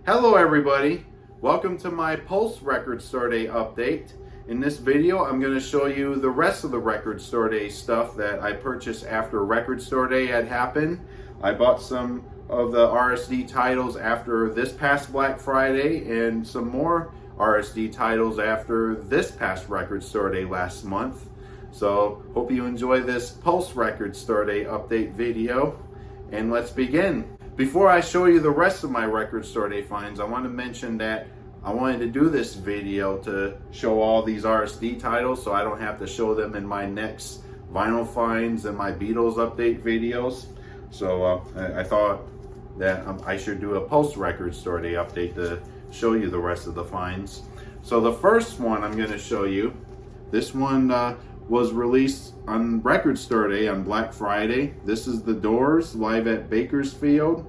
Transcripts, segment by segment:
Hello everybody, welcome to my Pulse Record Store Day update. In this video I'm going to show you the rest of the Record Store Day stuff that I purchased after Record Store Day had happened. I bought some of the RSD titles after this past Black Friday and some more RSD titles after this past Record Store Day last month. So hope you enjoy this Pulse Record Store Day update video, and let's begin. Before I show you the rest of my Record Store Day finds, I want to mention that I wanted to do this video to show all these RSD titles so I don't have to show them in my next vinyl finds and my Beatles update videos. So I thought that I should do a Pulse Record Store Day update to show you the rest of the finds. So the first one I'm going to show you, this one was released on Record Store Day on Black Friday. This is The Doors live at Bakersfield,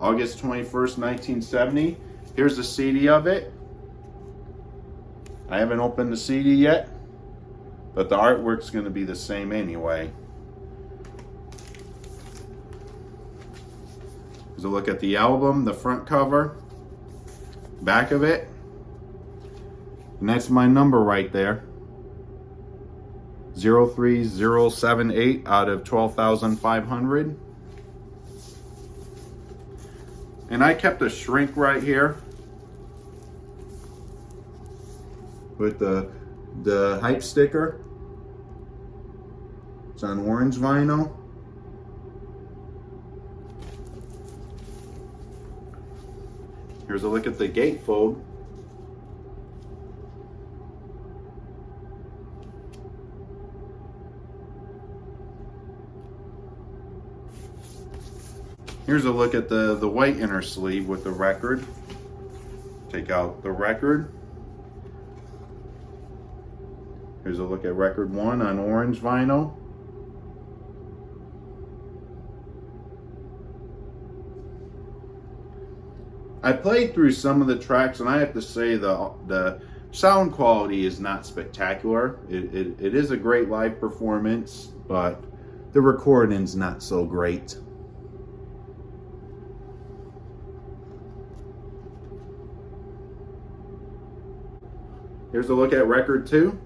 August 21st, 1970. Here's a CD of it. I haven't opened the CD yet, but the artwork's going to be the same anyway. Here's a look at the album, the front cover, back of it, and that's my number right there. 03078 out of 12,500. And I kept a shrink right here with the hype sticker. It's on orange vinyl. Here's a look at the gatefold. Here's a look at the white inner sleeve with the record. Take out the record. Here's a look at record 1 on orange vinyl. I played through some of the tracks and I have to say the sound quality is not spectacular. It is a great live performance, but the recording's not so great. Here's a look at record 2.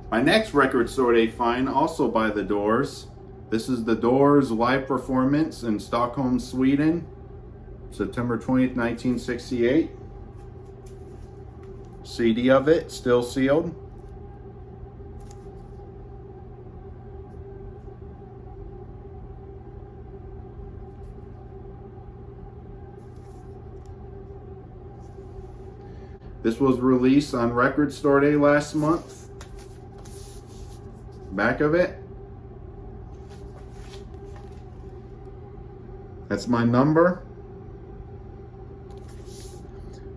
My next Record Store Day find, also by The Doors. This is The Doors live performance in Stockholm, Sweden, September 20th, 1968. CD of it, still sealed. This was released on Record Store Day last month. Back of it. That's my number.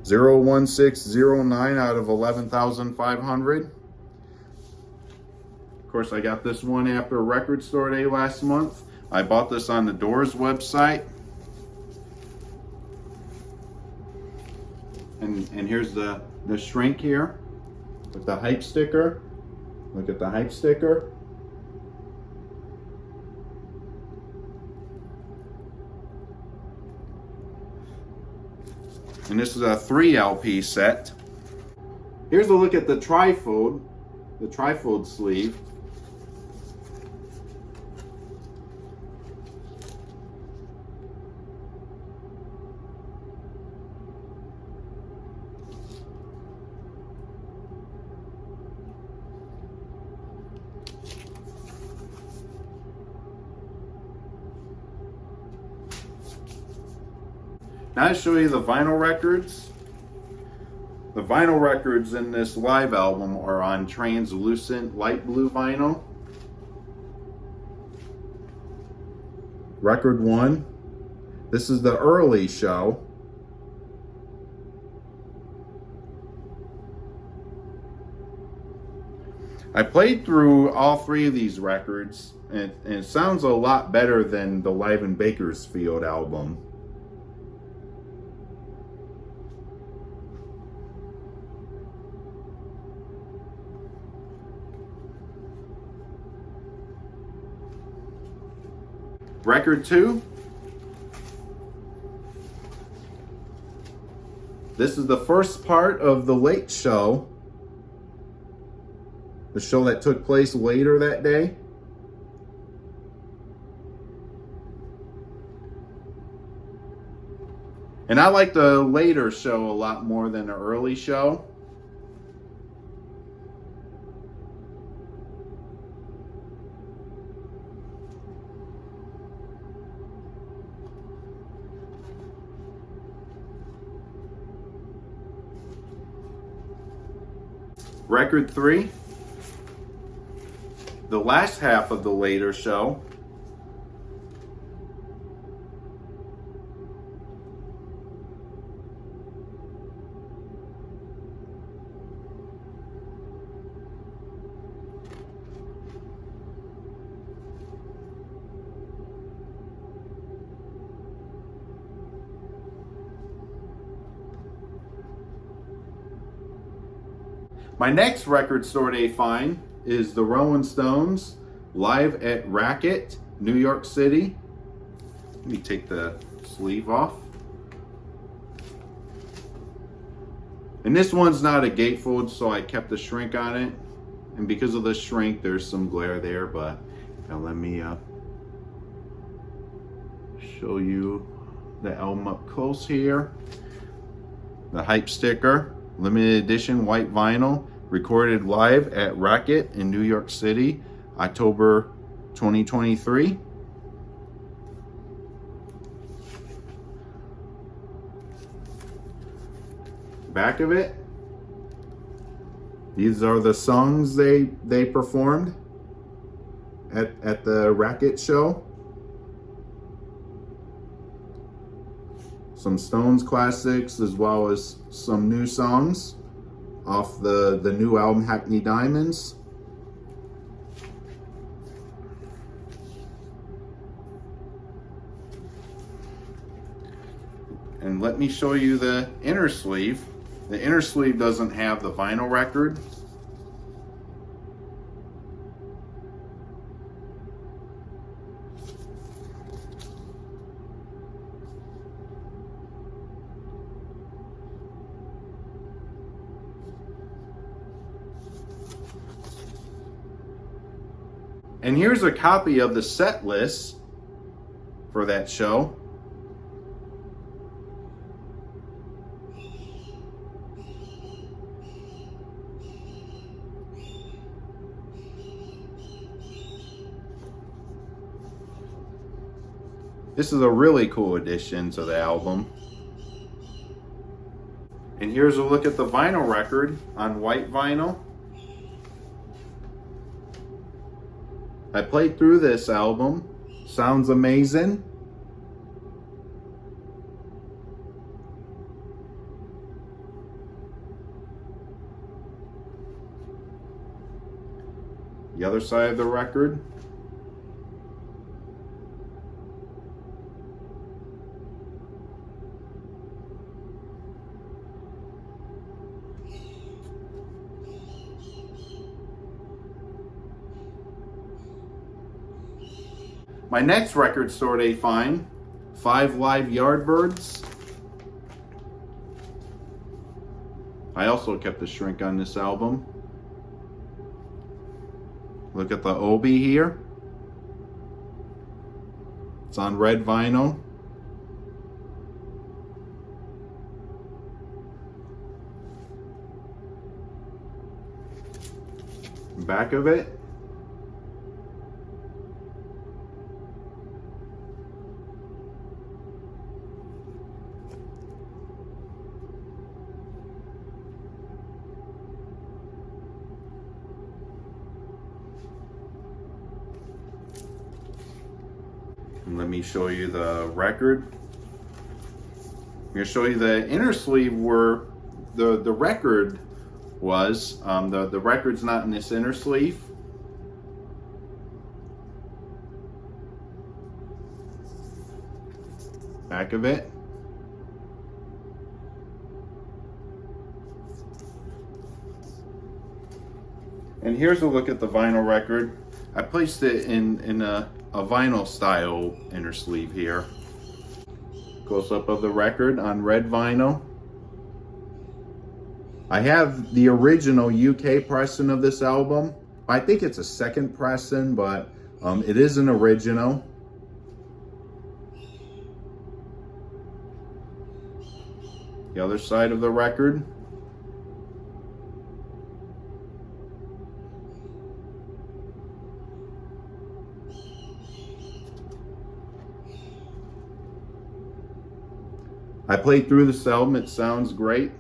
01609 out of 11,500. Of course, I got this one after Record Store Day last month. I bought this on the Doors website. And here's the shrink here with the hype sticker. Look at the hype sticker. And this is a 3 LP set. Here's a look at the trifold sleeve. Now I show you the vinyl records. The vinyl records in this live album are on translucent light blue vinyl. Record 1. This is the early show. I played through all three of these records, and it sounds a lot better than the Live in Bakersfield album. Record 2. This is the first part of The Late Show, the show that took place later that day. And I like the later show a lot more than the early show. Record 3, the last half of the later show. My next record store day find is the Rolling Stones live at Racket, New York City. Let me take the sleeve off. And this one's not a gatefold, so I kept the shrink on it. And because of the shrink, there's some glare there, but now let me show you the album up close here. The hype sticker, limited edition white vinyl, recorded live at Racket in New York City, October 2023. Back of it, these are the songs they performed at the Racket show. Some Stones classics as well as some new songs off the new album Hackney Diamonds. And let me show you the inner sleeve. The inner sleeve doesn't have the vinyl record. And here's a copy of the set list for that show. This is a really cool addition to the album. And here's a look at the vinyl record on white vinyl. I played through this album. Sounds amazing. The other side of the record. My next record store day find, 5 Live Yardbirds. I also kept the shrink on this album. Look at the Obi here. It's on red vinyl. Back of it. And let me show you the record. I'm going to show you the inner sleeve where the record was. The record's not in this inner sleeve. Back of it. And here's a look at the vinyl record. I placed it in a vinyl style inner sleeve here. Close up of the record on red vinyl. I have the original UK pressing of this album. I think it's a second pressing, but it is an original. The other side of the record. I played through this album, it sounds great.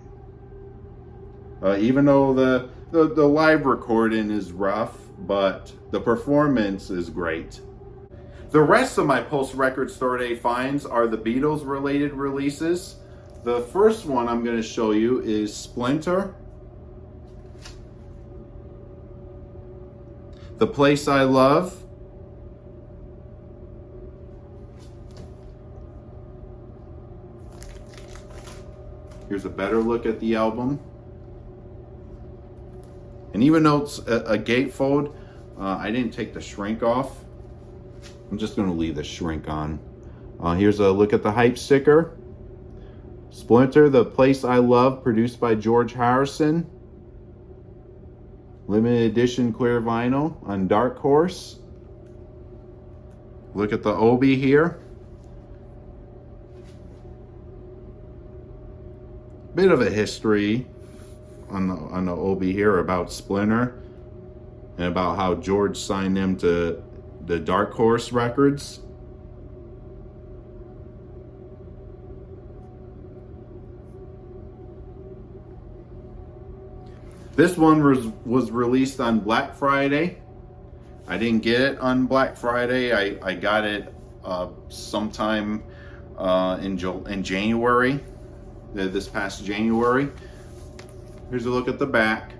Even though the live recording is rough, but the performance is great. The rest of my Pulse Record Store Day finds are the Beatles related releases. The first one I'm going to show you is Splinter. The Place I Love. Here's a better look at the album. And even though it's a gatefold, I didn't take the shrink off. I'm just going to leave the shrink on. Here's a look at the hype sticker. Splinter, The Place I Love, produced by George Harrison. Limited edition clear vinyl on Dark Horse. Look at the Obi here. Bit of a history on the Obi here about Splinter and about how George signed them to the Dark Horse Records. This one was released on Black Friday. I didn't get it on Black Friday. I got it sometime in January, this past January. Here's a look at the back.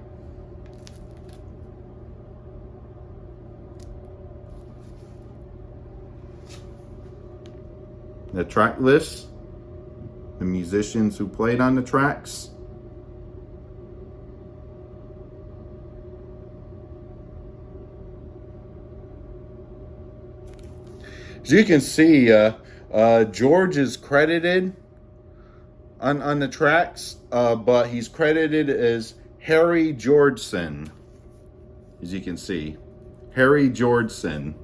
The track list, the musicians who played on the tracks. As you can see, George is credited on the tracks, but he's credited as Harry Georgeson. As you can see, Harry Georgeson.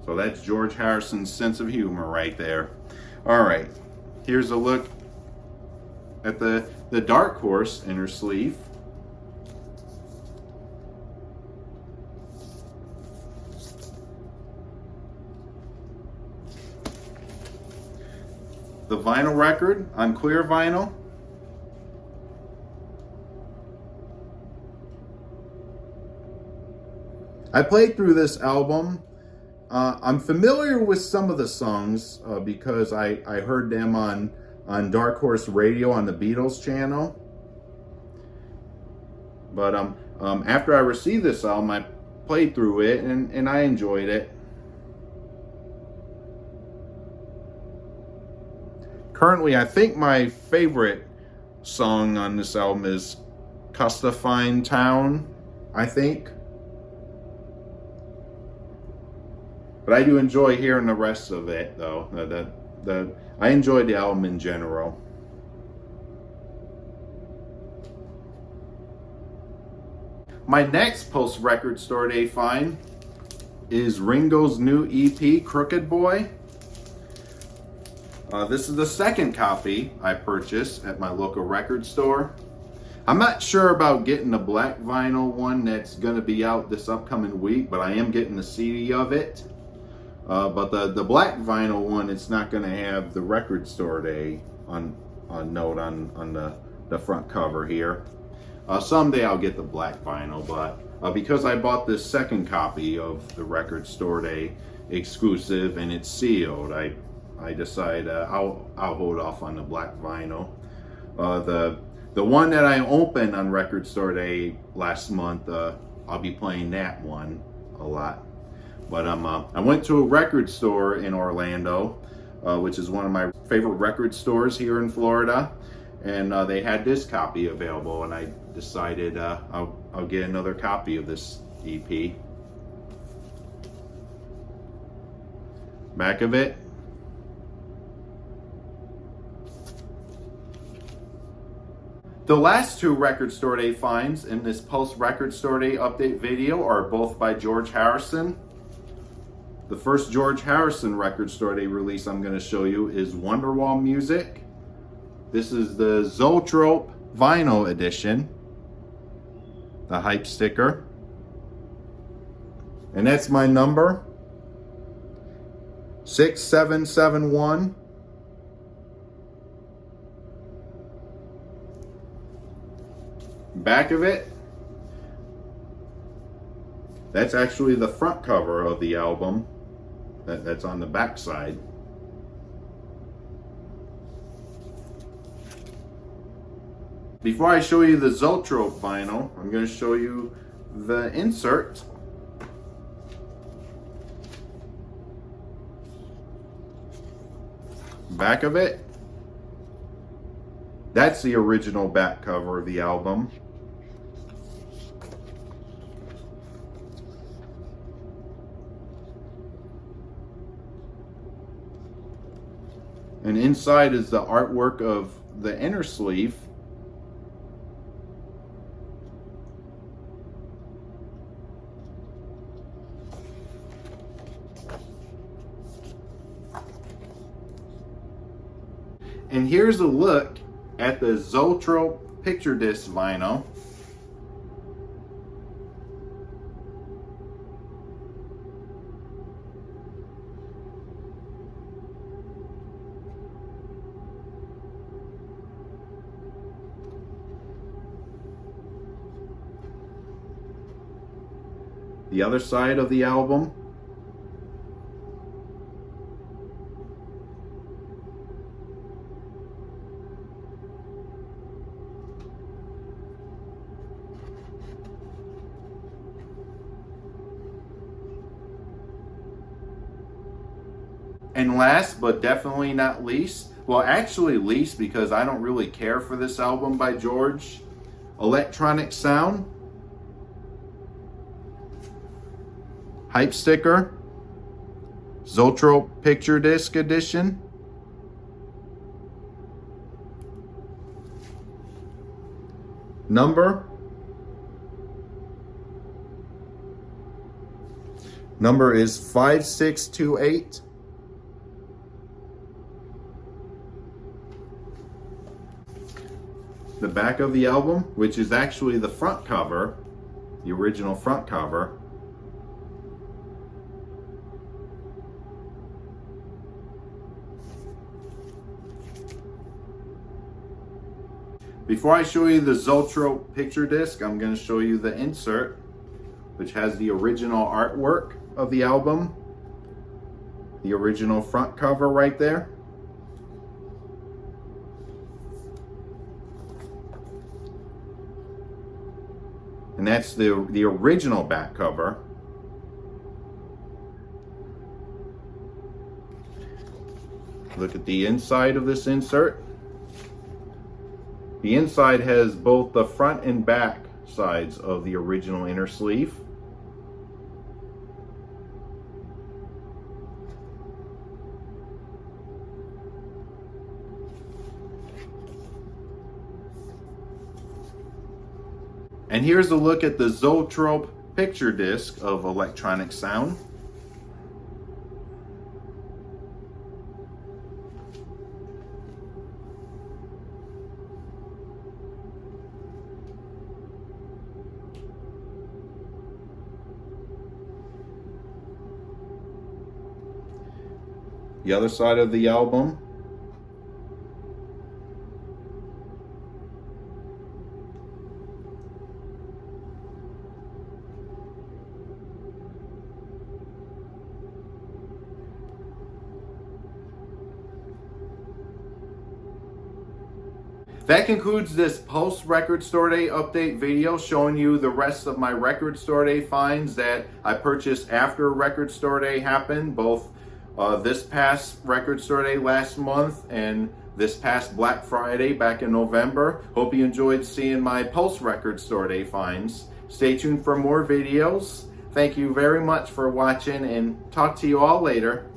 So that's George Harrison's sense of humor right there. All right, here's a look at the Dark Horse inner sleeve. The vinyl record on clear vinyl. I played through this album. I'm familiar with some of the songs because I heard them on Dark Horse Radio on the Beatles channel. But after I received this album, I played through it and I enjoyed it. Currently, I think my favorite song on this album is Custafine Town, I think. But I do enjoy hearing the rest of it, though. I enjoy the album in general. My next Pulse Record Store Day find is Ringo's new EP, Crooked Boy. This is the second copy I purchased at my local record store. I'm not sure about getting the black vinyl one that's going to be out this upcoming week, but I am getting the CD of it. But the black vinyl one, it's not going to have the record store day note on the front cover here. Someday I'll get the black vinyl, but because I bought this second copy of the record store day exclusive and it's sealed, I decided I'll hold off on the black vinyl. The one that I opened on Record Store Day last month, I'll be playing that one a lot. But I went to a record store in Orlando, which is one of my favorite record stores here in Florida, and they had this copy available, and I decided I'll get another copy of this EP. Back of it. The last two Record Store Day finds in this post Record Store Day update video are both by George Harrison. The first George Harrison Record Store Day release I'm going to show you is Wonderwall Music. This is the Zoetrope vinyl edition, the hype sticker. And that's my number, 6771. Back of it, that's actually the front cover of the album. That's on the back side. Before I show you the Zoetrope vinyl, I'm going to show you the insert. Back of it, that's the original back cover of the album. And inside is the artwork of the inner sleeve. And here's a look at the Zoetrope picture disc vinyl. The other side of the album. And last but definitely not least, well actually least because I don't really care for this album by George, Electronic Sound. Hype sticker, Zoetrope picture disc edition. Number is 5628. The back of the album, which is actually the front cover, the original front cover. Before I show you the Zoetrope picture disc, I'm going to show you the insert, which has the original artwork of the album, the original front cover right there. And that's the original back cover. Look at the inside of this insert. The inside has both the front and back sides of the original inner sleeve. And here's a look at the Zoetrope picture disc of Electronic Sound. The other side of the album. That concludes this post record store day update video showing you the rest of my record store day finds that I purchased after record store day happened, both this past record store day last month and this past Black Friday back in November. Hope you enjoyed seeing my post record store day finds. Stay tuned for more videos. Thank you very much for watching and talk to you all later.